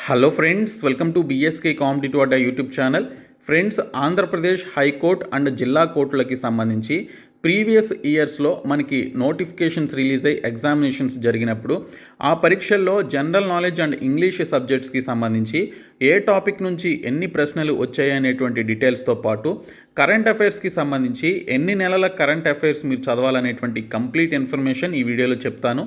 Hello friends, welcome to BSK competitive Adda YouTube channel. Friends, Andhra Pradesh high court and జిల్లా కోర్టులకి సంబంధించి previous ఇయర్స్లో మనకి notifications release అయ్యి ఎగ్జామినేషన్స్ జరిగినప్పుడు ఆ పరీక్షల్లో జనరల్ నాలెడ్జ్ అండ్ ఇంగ్లీష్ సబ్జెక్ట్స్కి సంబంధించి ఏ టాపిక్ నుంచి ఎన్ని ప్రశ్నలు వచ్చాయనేటువంటి డీటెయిల్స్తో పాటు కరెంట్ అఫైర్స్కి సంబంధించి ఎన్ని నెలల కరెంట్ అఫైర్స్ మీరు చదవాలనేటువంటి కంప్లీట్ ఇన్ఫర్మేషన్ ఈ వీడియోలో చెప్తాను.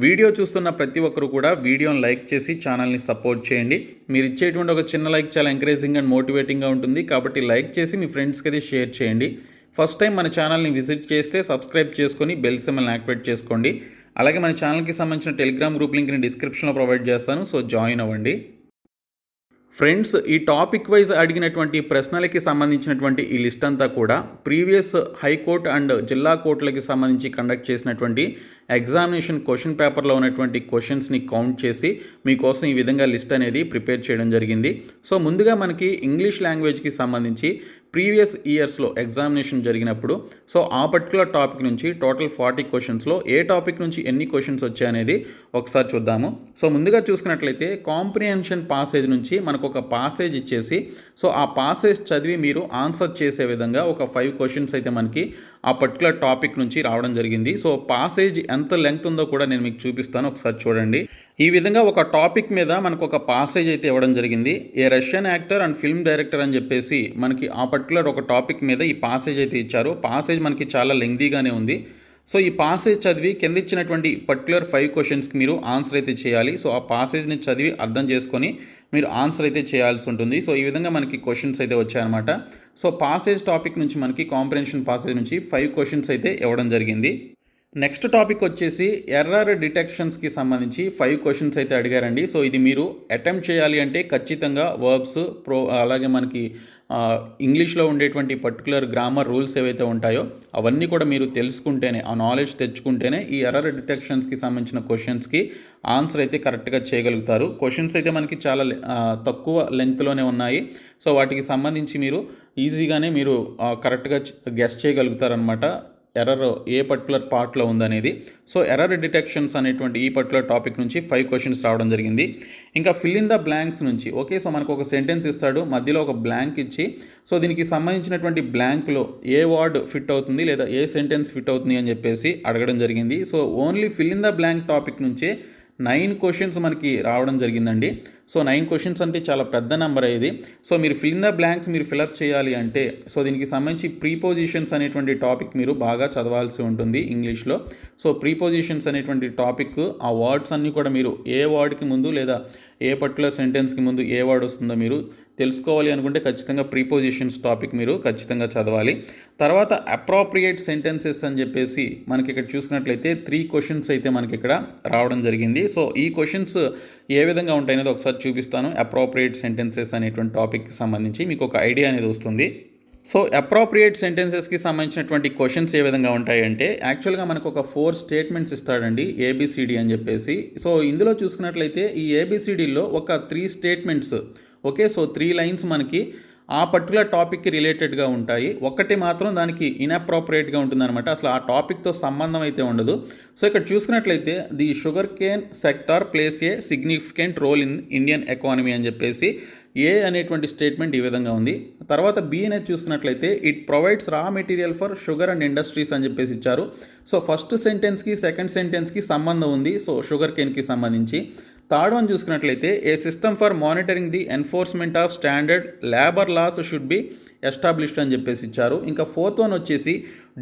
వీడియో చూస్తున్న ప్రతి ఒక్కరు కూడా వీడియోని లైక్ చేసి ఛానల్ని సపోర్ట్ చేయండి. మీరు ఇచ్చేటువంటి ఒక చిన్న లైక్ చాలా ఎంకరేజింగ్ అండ్ మోటివేటింగ్గా ఉంటుంది, కాబట్టి లైక్ చేసి మీ ఫ్రెండ్స్కి అది షేర్ చేయండి. ఫస్ట్ టైం మన ఛానల్ని విజిట్ చేస్తే సబ్స్క్రైబ్ చేసుకొని బెల్ సింబల్ని యాక్టివేట్ చేసుకోండి. అలాగే మన ఛానల్కి సంబంధించిన టెలిగ్రామ్ గ్రూప్ లింక్ని డిస్క్రిప్షన్లో ప్రొవైడ్ చేస్తాను, సో జాయిన్ అవ్వండి. ఫ్రెండ్స్, ఈ టాపిక్ వైజ్ అడిగినటువంటి ప్రశ్నలకి సంబంధించినటువంటి ఈ లిస్ట్ అంతా కూడా ప్రీవియస్ హైకోర్టు అండ్ జిల్లా కోర్టులకి సంబంధించి కండక్ట్ చేసినటువంటి ఎగ్జామినేషన్ క్వశ్చన్ పేపర్లో ఉన్నటువంటి క్వశ్చన్స్ని కౌంట్ చేసి మీకోసం ఈ విధంగా లిస్ట్ అనేది ప్రిపేర్ చేయడం జరిగింది. సో ముందుగా మనకి ఇంగ్లీష్ లాంగ్వేజ్కి సంబంధించి ప్రీవియస్ ఇయర్స్లో ఎగ్జామినేషన్ జరిగినప్పుడు సో ఆ పర్టికులర్ టాపిక్ నుంచి టోటల్ 40 క్వశ్చన్స్లో ఏ టాపిక్ నుంచి ఎన్ని క్వశ్చన్స్ వచ్చాయనేది ఒకసారి చూద్దాము. సో ముందుగా చూసుకున్నట్లయితే కాంప్రిహెన్షన్ పాసేజ్ నుంచి మనకు ఒక పాసేజ్ ఇచ్చేసి సో ఆ పాసేజ్ చదివి మీరు ఆన్సర్ చేసే విధంగా ఒక 5 క్వశ్చన్స్ అయితే మనకి ఆ పర్టికులర్ టాపిక్ నుంచి రావడం జరిగింది. సో పాసేజ్ ఎంత లెంగ్త్ ఉందో కూడా నేను మీకు చూపిస్తాను, ఒకసారి చూడండి. ఈ విధంగా ఒక టాపిక్ మీద మనకు ఒక పాసేజ్ అయితే ఇవ్వడం జరిగింది. A Russian actor and film director అని చెప్పేసి మనకి ఆ పర్టికులర్ ఒక టాపిక్ మీద ఈ పాసేజ్ అయితే ఇచ్చారు. పాసేజ్ మనకి చాలా లెంగ్తీగానే ఉంది. సో ఈ పాసేజ్ చదివి కింద ఇచ్చినటువంటి పర్టికులర్ 5 క్వశ్చన్స్కి మీరు ఆన్సర్ అయితే చేయాలి. సో ఆ పాసేజ్ని చదివి అర్థం చేసుకొని మీరు ఆన్సర్ అయితే చేయాల్సి ఉంటుంది. సో ఈ విధంగా మనకి క్వశ్చన్స్ అయితే వచ్చాయన్నమాట. సో పాసేజ్ టాపిక్ నుంచి మనకి కాంప్రిహెన్షన్ పాసేజ్ నుంచి 5 క్వశ్చన్స్ అయితే ఇవ్వడం జరిగింది. నెక్స్ట్ టాపిక్ వచ్చేసి ఎర్రర్ డిటెక్షన్స్కి సంబంధించి 5 క్వశ్చన్స్ అయితే అడిగారండి. సో ఇది మీరు అటెంప్ట్ చేయాలి అంటే ఖచ్చితంగా వర్బ్స్ అలాగే మనకి ఇంగ్లీష్లో ఉండేటువంటి పర్టికులర్ గ్రామర్ రూల్స్ ఏవైతే ఉంటాయో అవన్నీ కూడా మీరు తెలుసుకుంటేనే, ఆ నాలెడ్జ్ తెచ్చుకుంటేనే ఈ ఎర్రర్ డిటెక్షన్స్కి సంబంధించిన క్వశ్చన్స్కి ఆన్సర్ అయితే కరెక్ట్గా చేయగలుగుతారు. క్వశ్చన్స్ అయితే మనకి చాలా తక్కువ లెంగ్త్లోనే ఉన్నాయి. సో వాటికి సంబంధించి మీరు ఈజీగానే మీరు కరెక్ట్గా గెస్ చేయగలుగుతారనమాట ఎర్రర్ ఏ పర్టికులర్ పార్ట్లో ఉందనేది. సో ఎర్రర్ డిటెక్షన్స్ అనేటువంటి ఈ పర్టికులర్ టాపిక్ నుంచి 5 క్వశ్చన్స్ రావడం జరిగింది. ఇంకా ఫిల్ ఇన్ ద బ్లాంక్స్ నుంచి ఓకే, సో మనకు ఒక సెంటెన్స్ ఇస్తాడు, మధ్యలో ఒక బ్లాంక్ ఇచ్చి సో దీనికి సంబంధించినటువంటి బ్లాంక్లో ఏ వర్డ్ ఫిట్ అవుతుంది లేదా ఏ సెంటెన్స్ ఫిట్ అవుతుంది అని చెప్పేసి అడగడం జరిగింది. So only fill in the blank topic నుంచే 9 క్వశ్చన్స్ మనకి రావడం జరిగిందండి. సో 9 క్వశ్చన్స్ అంటే చాలా పెద్ద నెంబర్ ఇది. సో మీరు ఫిల్ ఇన్ ద బ్లాంక్స్ మీరు ఫిలప్ చేయాలి అంటే సో దీనికి సంబంధించి ప్రీపోజిషన్స్ అనేటువంటి టాపిక్ మీరు బాగా చదవాల్సి ఉంటుంది ఇంగ్లీష్లో. సో ప్రీపోజిషన్స్ అనేటువంటి టాపిక్ ఆ వర్డ్స్ అన్నీ కూడా మీరు ఏ వర్డ్కి ముందు లేదా ఏ పర్టికులర్ సెంటెన్స్కి ముందు ఏ వర్డ్ వస్తుందో మీరు తెలుసుకోవాలి అనుకుంటే ఖచ్చితంగా ప్రీపోజిషన్స్ టాపిక్ మీరు ఖచ్చితంగా చదవాలి. తర్వాత అప్రోప్రియేట్ సెంటెన్సెస్ అని చెప్పేసి మనకి ఇక్కడ చూసుకున్నట్లయితే 3 క్వశ్చన్స్ అయితే మనకి ఇక్కడ రావడం జరిగింది. సో ఈ క్వశ్చన్స్ ఏ విధంగా ఉంటాయి అనేది ఒకసారి చూపిస్తాను. అప్రోప్రియేట్ సెంటెన్సెస్ అనేటువంటి టాపిక్కి సంబంధించి మీకు ఒక ఐడియా అనేది వస్తుంది. సో అప్రోప్రియేట్ సెంటెన్సెస్కి సంబంధించినటువంటి క్వశ్చన్స్ ఏ విధంగా ఉంటాయంటే యాక్చువల్గా మనకు ఒక 4 స్టేట్మెంట్స్ ఇస్తాడండి, ఏబిసిడి అని చెప్పేసి. సో ఇందులో చూసుకున్నట్లయితే ఈ ఏబిసిడిలో ఒక 3 స్టేట్మెంట్స్ ఓకే, సో 3 లైన్స్ మనకి ఆ పర్టికులర్ టాపిక్కి రిలేటెడ్గా ఉంటాయి. ఒకటి మాత్రం దానికి ఇన్అప్రోప్రియేట్గా ఉంటుందన్నమాట, అసలు ఆ టాపిక్తో సంబంధం అయితే ఉండదు. సో ఇక్కడ చూసుకున్నట్లయితే the sugar cane sector plays a significant role in Indian economy అని చెప్పేసి ఏ అనేటువంటి స్టేట్మెంట్ ఈ విధంగా ఉంది. తర్వాత బి అనేది చూసుకున్నట్లయితే it provides raw material for sugar and industries అని చెప్పేసి ఇచ్చారు. సో ఫస్ట్ సెంటెన్స్కి సెకండ్ సెంటెన్స్కి సంబంధం ఉంది, సో షుగర్ కేన్కి సంబంధించి. థర్డ్ వన్ చూసుకున్నట్లయితే a system for monitoring the enforcement of standard labour laws should be established అని చెప్పేసి ఇచ్చారు. ఇంకా ఫోర్త్ వన్ వచ్చేసి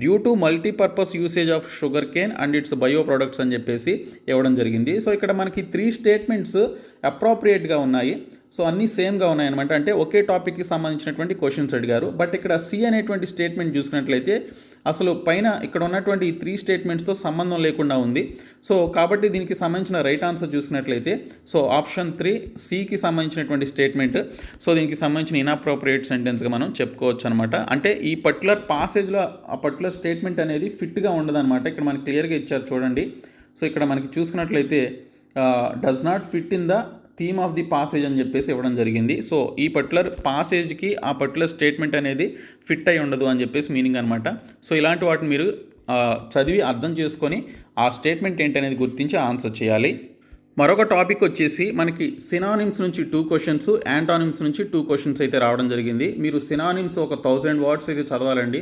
due to multipurpose usage of sugar cane and its by products అని చెప్పేసి ఇవ్వడం జరిగింది. సో ఇక్కడ మనకి 3 స్టేట్మెంట్స్ అప్రోప్రియేట్గా ఉన్నాయి. సో అన్నీ సేమ్గా ఉన్నాయన్నమాట, అంటే ఒకే టాపిక్కి సంబంధించినటువంటి క్వశ్చన్స్ అడిగారు. బట్ ఇక్కడ సి అనేటువంటి స్టేట్మెంట్ చూసుకున్నట్లయితే అసలు పైన ఇక్కడ ఉన్నటువంటి ఈ 3 స్టేట్మెంట్స్తో సంబంధం లేకుండా ఉంది. సో కాబట్టి దీనికి సంబంధించిన రైట్ ఆన్సర్ చూసినట్లయితే సో ఆప్షన్ 3 సికి సంబంధించినటువంటి స్టేట్మెంట్. సో దీనికి సంబంధించిన ఇన్అప్రోప్రియేట్ సెంటెన్స్గా మనం చెప్పుకోవచ్చు అనమాట. అంటే ఈ పర్టికులర్ పాసేజ్లో ఆ పర్టికులర్ స్టేట్మెంట్ అనేది ఫిట్గా ఉండదన్నమాట. ఇక్కడ మనకి క్లియర్గా ఇచ్చారు చూడండి. సో ఇక్కడ మనకి చూసుకున్నట్లయితే does not fit in the theme of the passage అని చెప్పేసి ఇవ్వడం జరిగింది. సో ఈ పర్టికులర్ పాసేజ్కి ఆ పర్టికులర్ స్టేట్మెంట్ అనేది ఫిట్ అయి ఉండదు అని చెప్పేసి మీనింగ్ అనమాట. సో ఇలాంటి వాటిని మీరు చదివి అర్థం చేసుకొని ఆ స్టేట్మెంట్ ఏంటనేది గుర్తించి ఆన్సర్ చేయాలి. మరొక టాపిక్ వచ్చేసి మనకి సినానిమ్స్ నుంచి 2 క్వశ్చన్స్, యాంటానిమ్స్ నుంచి 2 క్వశ్చన్స్ అయితే రావడం జరిగింది. మీరు సినానిమ్స్ ఒక 1000 వర్డ్స్ అయితే చదవాలండి.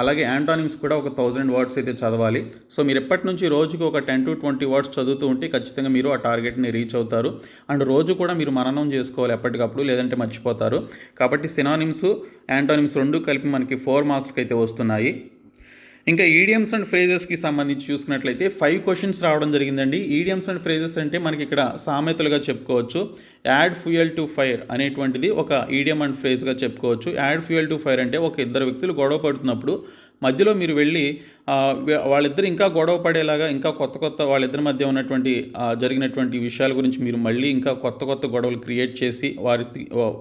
అలాగే యాంటానిమ్స్ కూడా ఒక 1000 వర్డ్స్ అయితే చదవాలి. సో మీరు ఎప్పటి నుంచి రోజుకి ఒక 10 to 20 వర్డ్స్ చదువుతూ ఉంటే ఖచ్చితంగా మీరు ఆ టార్గెట్ని రీచ్ అవుతారు. అండ్ రోజు కూడా మీరు మననం చేసుకోవాలి ఎప్పటికప్పుడు, లేదంటే మర్చిపోతారు. కాబట్టి సినానిమ్స్, యాంటానిమ్స్ 2 కలిపి మనకి 4 మార్క్స్కి అయితే వస్తున్నాయి. ఇంకా ఈడియమ్స్ అండ్ ఫ్రేజెస్కి సంబంధించి చూసుకున్నట్లయితే 5 క్వశ్చన్స్ రావడం జరిగిందండి. ఈడియమ్స్ అండ్ ఫ్రేజెస్ అంటే మనకి ఇక్కడ సామెతలుగా చెప్పుకోవచ్చు. యాడ్ ఫ్యూయల్ టు ఫైర్ అనేటువంటిది ఒక ఈడియం అండ్ ఫ్రేజ్గా చెప్పుకోవచ్చు. యాడ్ ఫ్యూయల్ టు ఫైర్ అంటే ఒక ఇద్దరు వ్యక్తులు గొడవ పడుతున్నప్పుడు మధ్యలో మీరు వెళ్ళి వాళ్ళిద్దరు ఇంకా గొడవ పడేలాగా, ఇంకా కొత్త వాళ్ళిద్దరి మధ్య ఉన్నటువంటి జరిగినటువంటి విషయాల గురించి మీరు మళ్ళీ ఇంకా కొత్త గొడవలు క్రియేట్ చేసి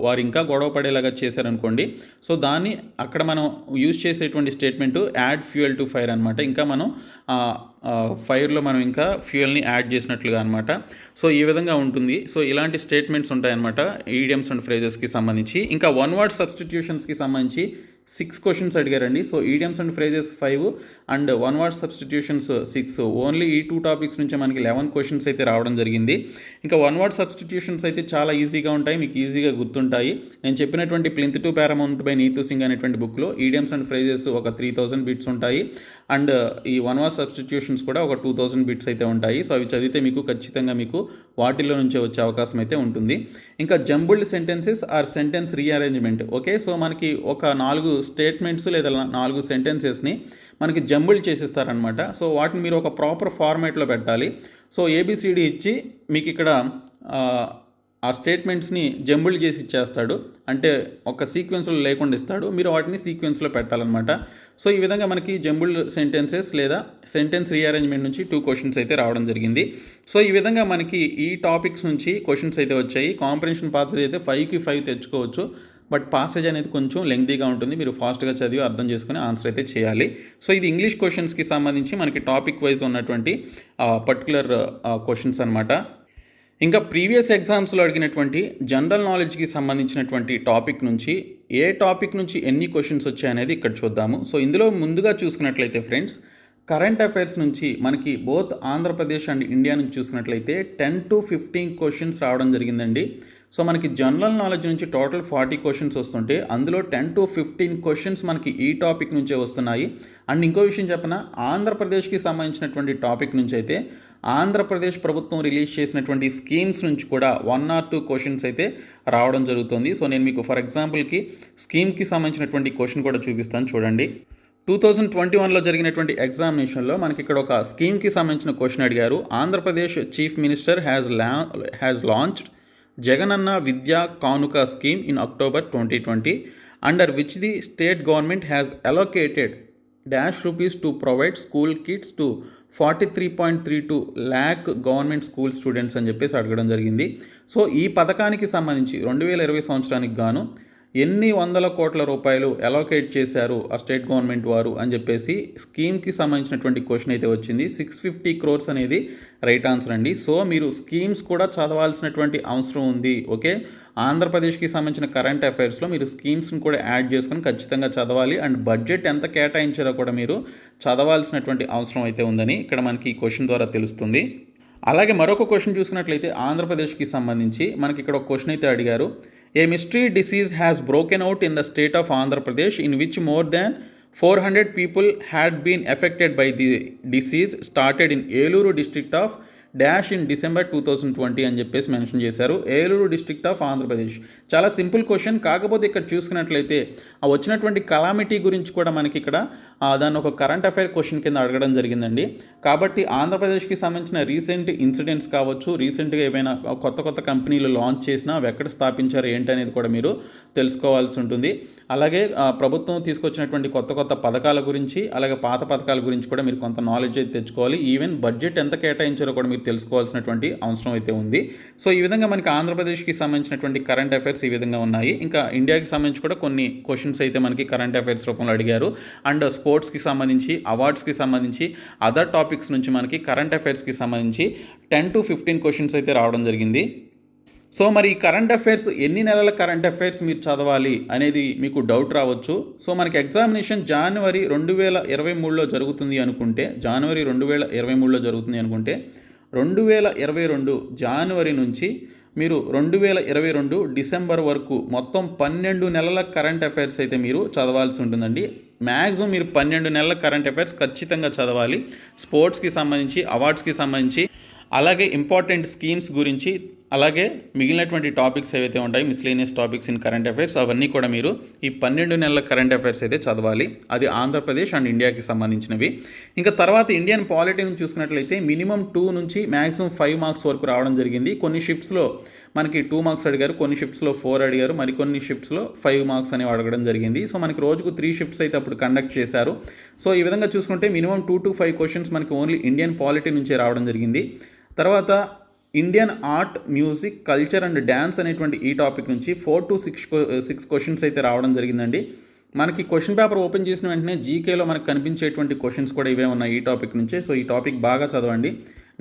వారు ఇంకా గొడవ పడేలాగా చేశారనుకోండి. సో దాన్ని అక్కడ మనం యూజ్ చేసేటువంటి statement add fuel to fire అనమాట. ఇంకా మనం ఫైర్లో మనం ఇంకా ఫ్యూయల్ని యాడ్ చేసినట్లుగా అనమాట. సో ఈ విధంగా ఉంటుంది. సో ఇలాంటి స్టేట్మెంట్స్ ఉంటాయన్నమాట ఈడియమ్స్ అండ్ ఫ్రేజెస్కి సంబంధించి. ఇంకా 1 word సబ్స్టిట్యూషన్స్కి సంబంధించి 6 క్వశ్చన్స్ అడిగారండి. So idioms and phrases 5 and 1 word substitutions 6. Only ఈ 2 టాపిక్స్ నుంచే మనకి 11 క్వశ్చన్స్ అయితే రావడం జరిగింది. ఇంకా 1 word సబ్స్టిట్యూషన్స్ అయితే చాలా ఈజీగా ఉంటాయి, మీకు ఈజీగా గుర్తుంటాయి. నేను చెప్పినటువంటి plinth to paramount by Neetu Singh అనేటువంటి బుక్లో ఈడియమ్స్ అండ్ ఫ్రేజెస్ ఒక 3000 బిట్స్ ఉంటాయి. అండ్ ఈ 1 word సబ్స్టిట్యూషన్స్ కూడా ఒక 2000 బిట్స్ అయితే ఉంటాయి. సో అవి చదివితే మీకు ఖచ్చితంగా మీకు వాటిల్లో నుంచే వచ్చే అవకాశం అయితే ఉంటుంది. ఇంకా jumbled sentences or sentence rearrangement. Okay, so మనకి ఒక 4 స్టేట్మెంట్స్ లేదా 4 సెంటెన్సెస్ని మనకి జంబుల్ చేసిస్తారనమాట. సో వాటిని మీరు ఒక ప్రాపర్ ఫార్మాట్లో పెట్టాలి. సో ఏబిసిడి ఇచ్చి మీకు ఇక్కడ ఆ స్టేట్మెంట్స్ని జంబుల్ చేసి ఇచ్చేస్తాడు, అంటే ఒక సీక్వెన్స్లో లేకుండా ఇస్తాడు, మీరు వాటిని సీక్వెన్స్లో పెట్టాలన్నమాట. సో ఈ విధంగా మనకి జంబుల్డ్ సెంటెన్సెస్ లేదా సెంటెన్స్ రీఅరేంజ్మెంట్ నుంచి 2 క్వశ్చన్స్ అయితే రావడం జరిగింది. సో ఈ విధంగా మనకి ఈ టాపిక్స్ నుంచి క్వశ్చన్స్ అయితే వచ్చాయి. కాంప్రహెన్షన్ పాసేజ్ అయితే 5కి 5 తెచ్చుకోవచ్చు, బట్ పాసేజ్ అనేది కొంచెం లెంగ్తీగా ఉంటుంది. మీరు ఫాస్ట్గా చదివి అర్థం చేసుకుని ఆన్సర్ అయితే చేయాలి. సో ఇది ఇంగ్లీష్ క్వశ్చన్స్కి సంబంధించి మనకి టాపిక్ వైజ్ ఉన్నటువంటి పర్టికులర్ క్వశ్చన్స్ అనమాట. ఇంకా ప్రీవియస్ ఎగ్జామ్స్లో అడిగినటువంటి జనరల్ నాలెడ్జ్కి సంబంధించినటువంటి టాపిక్ నుంచి ఏ టాపిక్ నుంచి ఎన్ని క్వశ్చన్స్ వచ్చాయనేది ఇక్కడ చూద్దాము. సో ఇందులో ముందుగా చూసుకున్నట్లయితే ఫ్రెండ్స్, కరెంట్ అఫైర్స్ నుంచి మనకి బోత్ ఆంధ్రప్రదేశ్ అండ్ ఇండియా నుంచి చూసుకున్నట్లయితే 10 to 15 క్వశ్చన్స్ రావడం జరిగిందండి. సో మనకి జనరల్ నాలెడ్జ్ నుంచి టోటల్ 40 క్వశ్చన్స్ వస్తుంటే అందులో 10 to 15 క్వశ్చన్స్ మనకి ఈ టాపిక్ నుంచే వస్తున్నాయి. అండ్ ఇంకో విషయం చెప్పనా, ఆంధ్రప్రదేశ్కి సంబంధించినటువంటి టాపిక్ నుంచి అయితే ఆంధ్రప్రదేశ్ ప్రభుత్వం రిలీజ్ చేసినటువంటి స్కీమ్స్ నుంచి కూడా 1 or 2 క్వశ్చన్స్ అయితే రావడం జరుగుతుంది. సో నేను మీకు ఫర్ ఎగ్జాంపుల్కి స్కీమ్కి సంబంధించినటువంటి క్వశ్చన్ కూడా చూపిస్తాను చూడండి. 2021లో జరిగినటువంటి ఎగ్జామినేషన్లో మనకి ఇక్కడ ఒక స్కీమ్కి సంబంధించిన క్వశ్చన్ అడిగారు. Andhra Pradesh chief minister has launched Jagananna Vidya కానుక scheme in October 2020, under which the state government has allocated ₹, to provide school kits to 43.32 lakh government school students అని చెప్పేసి అడగడం జరిగింది. సో ఈ పథకానికి సంబంధించి 2020 సంవత్సరానికి గాను ఎన్ని వందల కోట్ల రూపాయలు అలోకేట్ చేశారు ఆ స్టేట్ గవర్నమెంట్ వారు అని చెప్పేసి స్కీమ్కి సంబంధించినటువంటి క్వశ్చన్ అయితే వచ్చింది. 650 crores అనేది రైట్ ఆన్సర్ అండి. సో మీరు స్కీమ్స్ కూడా చదవాల్సినటువంటి అవసరం ఉంది. ఓకే, ఆంధ్రప్రదేశ్కి సంబంధించిన కరెంట్ అఫైర్స్లో మీరు స్కీమ్స్ని కూడా యాడ్ చేసుకొని ఖచ్చితంగా చదవాలి. అండ్ బడ్జెట్ ఎంత కేటాయించారో కూడా మీరు చదవాల్సినటువంటి అవసరం అయితే ఉందని ఇక్కడ మనకి ఈ క్వశ్చన్ ద్వారా తెలుస్తుంది. అలాగే మరొక క్వశ్చన్ చూసుకున్నట్లయితే ఆంధ్రప్రదేశ్కి సంబంధించి మనకి ఇక్కడ ఒక క్వశ్చన్ అయితే అడిగారు. A mystery disease has broken out in the state of Andhra Pradesh in which more than 400 people had been affected by the disease started in Eluru district of dash in December 2020 అని చెప్పేసి mention చేశారు. Eluru district of Andhra Pradesh. చాలా simple question, కాకపోతే ఇక్కడ చూసుకున్నట్లయితే ఆ వచ్చినటువంటి calamity గురించి కూడా మనకి ఇక్కడ దాన్ని ఒక కరెంట్ అఫైర్ క్వశ్చన్ కింద అడగడం జరిగిందండి. కాబట్టి ఆంధ్రప్రదేశ్కి సంబంధించిన రీసెంట్ ఇన్సిడెంట్స్ కావచ్చు, రీసెంట్గా ఏమైనా కొత్త కంపెనీలు లాంచ్ చేసినా అవి ఎక్కడ స్థాపించారు ఏంటనేది కూడా మీరు తెలుసుకోవాల్సి ఉంటుంది. అలాగే ప్రభుత్వం తీసుకొచ్చినటువంటి కొత్త పథకాల గురించి, అలాగే పాత పథకాల గురించి కూడా మీరు కొంత నాలెడ్జ్ అయితే తెచ్చుకోవాలి. ఈవెన్ బడ్జెట్ ఎంత కేటాయించారో కూడా మీరు తెలుసుకోవాల్సినటువంటి అవసరం అయితే ఉంది. సో ఈ విధంగా మనకి ఆంధ్రప్రదేశ్కి సంబంధించినటువంటి కరెంట్ అఫైర్స్ ఈ విధంగా ఉన్నాయి. ఇంకా ఇండియాకి సంబంధించి కూడా కొన్ని క్వశ్చన్స్ అయితే మనకి కరెంట్ అఫైర్స్ రూపంలో అడిగారు. అండ్ స్పోర్ట్స్కి సంబంధించి, అవార్డ్స్కి సంబంధించి, అదర్ టాపిక్స్ నుంచి మనకి కరెంట్ అఫైర్స్కి సంబంధించి 10 to 15 క్వశ్చన్స్ అయితే రావడం జరిగింది. సో మరి కరెంట్ అఫైర్స్ ఎన్ని నెలల కరెంట్ అఫైర్స్ మీరు చదవాలి అనేది మీకు డౌట్ రావచ్చు. సో మనకి ఎగ్జామినేషన్ జనవరి 2023లో జరుగుతుంది అనుకుంటే 2022 జనవరి నుంచి మీరు 2022 డిసెంబర్ వరకు మొత్తం 12 నెలల కరెంట్ అఫైర్స్ అయితే మీరు చదవాల్సి ఉంటుందండి. మ్యాక్సిమం మీరు 12 నెలల కరెంట్ అఫైర్స్ ఖచ్చితంగా చదవాలి. స్పోర్ట్స్కి సంబంధించి, అవార్డ్స్కి సంబంధించి, అలాగే ఇంపార్టెంట్ స్కీమ్స్ గురించి, అలాగే మిగిలినటువంటి టాపిక్స్ ఏవైతే ఉంటాయి miscellaneous topics in current affairs, అవన్నీ కూడా మీరు ఈ 12 నెలల కరెంట్ అఫైర్స్ అయితే చదవాలి. అది ఆంధ్రప్రదేశ్ అండ్ ఇండియాకి సంబంధించినవి. ఇంకా తర్వాత ఇండియన్ పాలిటీని చూసుకున్నట్లయితే మినిమం 2 నుంచి మ్యాక్సిమం 5 మార్క్స్ వరకు రావడం జరిగింది. కొన్ని షిఫ్ట్స్లో మనకి 2 మార్క్స్ అడిగారు, కొన్ని షిఫ్ట్స్లో 4 అడిగారు, మరికొన్ని షిఫ్ట్స్లో 5 మార్క్స్ అనేవి అడగడం జరిగింది. సో మనకి రోజుకు 3 షిఫ్ట్స్ అయితే అప్పుడు కండక్ట్ చేశారు. సో ఈ విధంగా చూసుకుంటే మినిమం 2 to 5 క్వశ్చన్స్ మనకి ఓన్లీ ఇండియన్ పాలిటీ నుంచే రావడం జరిగింది. తర్వాత Indian art, music, culture and dance అనేటువంటి ఈ టాపిక్ నుంచి 4 to 6 క్వశ్చన్స్ అయితే రావడం జరిగిందండి. మనకి క్వశ్చన్ పేపర్ ఓపెన్ చేసిన వెంటనే జీకేలో మనకు కనిపించేటువంటి క్వశ్చన్స్ కూడా ఇవే ఉన్నాయి ఈ టాపిక్ నుంచే. సో ఈ టాపిక్ బాగా చదవండి.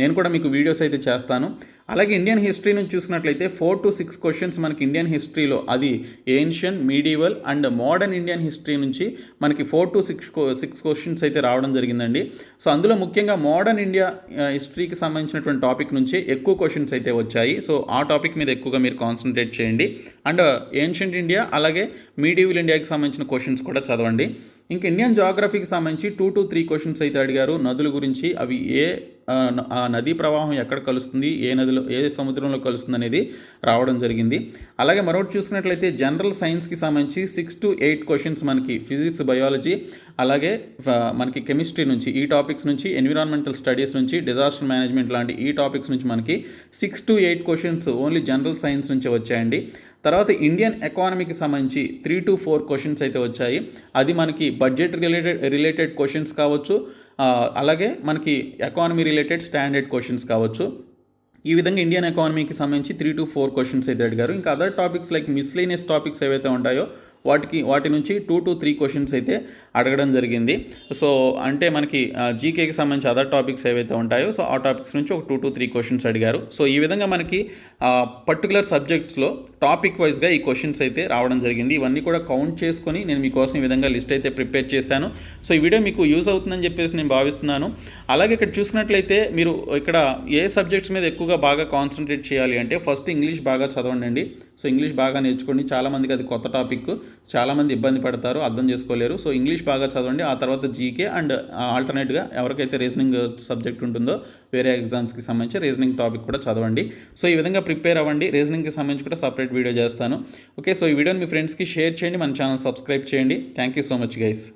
నేను కూడా మీకు వీడియోస్ అయితే చేస్తాను. అలాగే ఇండియన్ హిస్టరీ నుంచి చూసినట్లయితే 4 to 6 క్వశ్చన్స్ మనకి ఇండియన్ హిస్టరీలో, అది ancient, medieval and modern Indian history నుంచి మనకి 4 to 6 క్వశ్చన్స్ అయితే రావడం జరిగిందండి. సో అందులో ముఖ్యంగా మోడర్న్ ఇండియా హిస్టరీకి సంబంధించినటువంటి టాపిక్ నుంచి ఎక్కువ క్వశ్చన్స్ అయితే వచ్చాయి. సో ఆ టాపిక్ మీద ఎక్కువగా మీరు కాన్సన్ట్రేట్ చేయండి. అండ్ ఏన్షియంట్ ఇండియా అలాగే మీడివల్ ఇండియాకి సంబంధించిన క్వశ్చన్స్ కూడా చదవండి. ఇంకా ఇండియన్ జాగ్రఫీకి సంబంధించి 2 to 3 క్వశ్చన్స్ అయితే అడిగారు. నదుల గురించి, అవి ఆ నదీ ప్రవాహం ఎక్కడ కలుస్తుంది, ఏ నదిలో, ఏ సముద్రంలో కలుస్తుంది అనేది రావడం జరిగింది. అలాగే మరొకటి చూసుకున్నట్లయితే జనరల్ సైన్స్కి సంబంధించి 6 to 8 క్వశ్చన్స్ మనకి ఫిజిక్స్, బయాలజీ, అలాగే మనకి కెమిస్ట్రీ నుంచి, ఈ టాపిక్స్ నుంచి, ఎన్విరాన్మెంటల్ స్టడీస్ నుంచి, డిజాస్టర్ మేనేజ్మెంట్ లాంటి ఈ టాపిక్స్ నుంచి మనకి 6 to 8 questions only general science నుంచి వచ్చాయండి. తర్వాత ఇండియన్ ఎకానమీకి సంబంధించి 3 to 4 క్వశ్చన్స్ అయితే వచ్చాయి. అది మనకి బడ్జెట్ రిలేటెడ్ క్వశ్చన్స్ కావచ్చు, అలాగే మనకి ఎకానమీ రిలేటెడ్ స్టాండర్డ్ క్వశ్చన్స్ కావచ్చు. ఈ విధంగా ఇండియన్ ఎకానమీకి సంబంధించి 3 to 4 క్వశ్చన్స్ అయితే అడిగారు. ఇంకా other topics like miscellaneous topics ఏవైతే ఉంటాయో వాటి నుంచి 2 to 3 క్వశ్చన్స్ అయితే అడగడం జరిగింది. సో అంటే మనకి జీకేకి సంబంధించి అదర్ టాపిక్స్ ఏవైతే ఉంటాయో సో ఆ టాపిక్స్ నుంచి ఒక 2 to 3 క్వశ్చన్స్ అడిగారు. సో ఈ విధంగా మనకి పర్టికులర్ సబ్జెక్ట్స్లో టాపిక్ వైజ్గా ఈ క్వశ్చన్స్ అయితే రావడం జరిగింది. ఇవన్నీ కూడా కౌంట్ చేసుకొని నేను మీకోసం ఈ విధంగా లిస్ట్ అయితే ప్రిపేర్ చేశాను. సో ఈ వీడియో మీకు యూజ్ అవుతుందని చెప్పేసి నేను భావిస్తున్నాను. అలాగే ఇక్కడ చూసినట్లయితే మీరు ఇక్కడ ఏ సబ్జెక్ట్స్ మీద ఎక్కువగా బాగా కాన్సన్ట్రేట్ చేయాలి అంటే ఫస్ట్ ఇంగ్లీష్ బాగా చదవండి. సో ఇంగ్లీష్ బాగా నేర్చుకోండి. చాలామందికి అది కొత్త టాపిక్, చాలామంది ఇబ్బంది పడతారు, అర్థం చేసుకోలేరు. సో ఇంగ్లీష్ బాగా చదవండి. ఆ తర్వాత జీకే అండ్ ఆల్టర్నేట్గా ఎవరికైతే రీజనింగ్ సబ్జెక్ట్ ఉంటుందో వేరే ఎగ్జామ్స్కి సంబంధించి రీజనింగ్ టాపిక్ కూడా చదవండి. సో ఈ విధంగా ప్రిపేర్ అవ్వండి. రీజనింగ్కి సంబంధించి కూడా సపరేట్ వీడియో చేస్తాను. ఓకే, సో ఈ వీడియోని మీ ఫ్రెండ్స్కి షేర్ చేయండి, మన ఛానల్ సబ్స్క్రైబ్ చేయండి. Thank you so much guys.